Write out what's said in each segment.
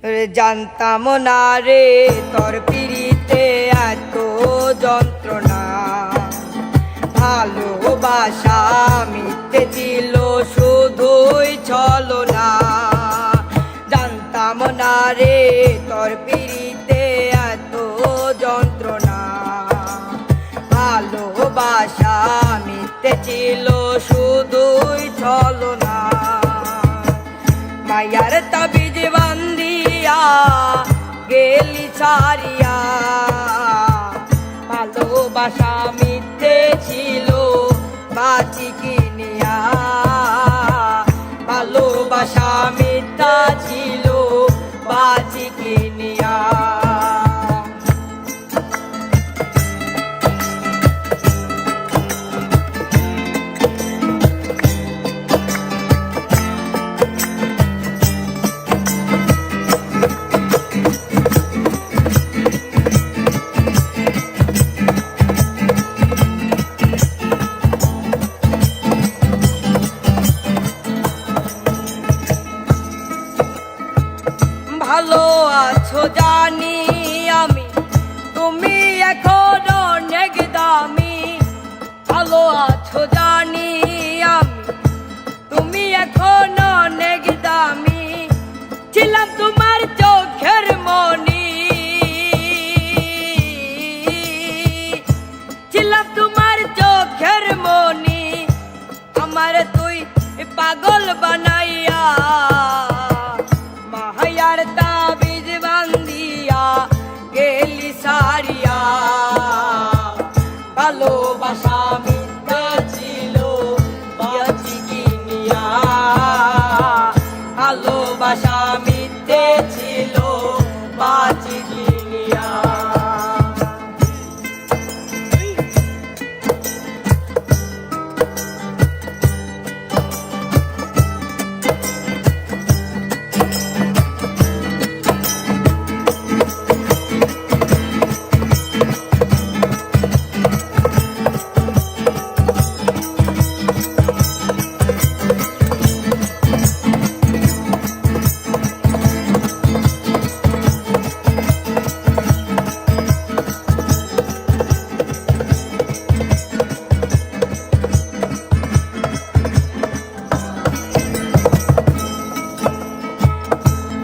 জানতাম না রে তোর পিড়িতে এত যন্ত্রণা, ভালোবাসা মিথ্যে ছিল শুধুই ছলনা। জানতাম না রে তোর পিড়িতে এত যন্ত্রণা, ভালোবাসা মিথ্যে ছিল শুধুই ছলনা। মায়ার তাবিজ বান্ধিয়া গেলি ছাড়িয়া, ভালোবাসা মিথ্যে ছিল বাঁচি কিনিয়া, ভালোবাসা মিথ্যা ছিল বাঁচি কিনিয়া। ভালো আছো জানি আমি, তুমি এখন অনেক দামি। ভালো আছো জানি আমি, তুমি এখন অনেক দামি। ছিলাম তোমার চোখের মনি, ছিলাম তোমার চোখের মনি। আমার তুই পাগল বানাইয়া, মায়ার তাবিজ বান্ধিয়া গেলি সারিয়া। ভালোবাসা মিথ্যা ছিল বাঁচি কিনিয়া, ভালোবাসা মিথ্যে ছিল বাঁচি কিনিয়া।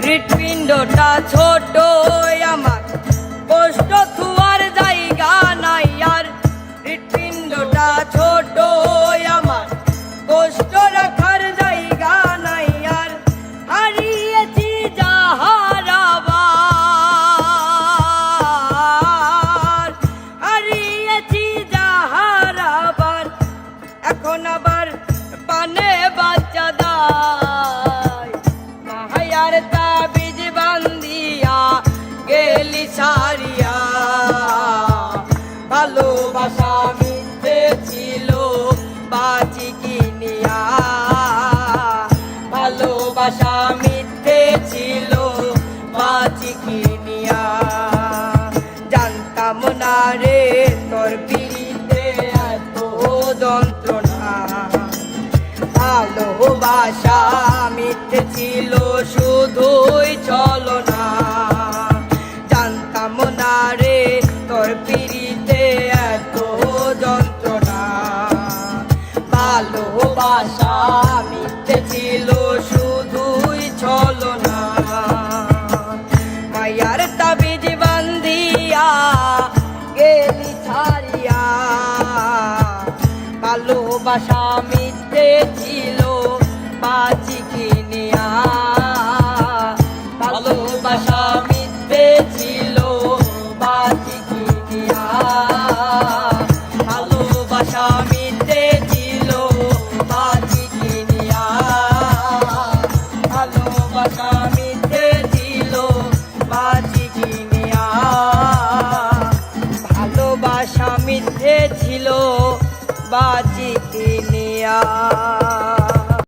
হৃৎপিণ্ডটা ছোট আমার, কষ্ট থুয়ার জায়গা নাই আর। হৃৎপিণ্ডটা ছোট আমার, কষ্ট রাখার জায়গা নাই আর। হারিয়েছি যাহারাবার, হারিয়েছি যাহারাবার। এখন আবার পানে বাচ্চা দায়, মায়ার তাবিজ বান্ধিয়া গেলি ছাড়িয়া। ভালোবাসা মিথ্যে ছিল বাঁচি কিনিয়া, ভালোবাসা মিথ্যে ছিল বাঁচি কিনিয়া। জানতাম না রে তোর পিড়িতে এত যন্ত্রণা, ভালোবাসা মিথ্যে ছিল শুধুই ছলনা।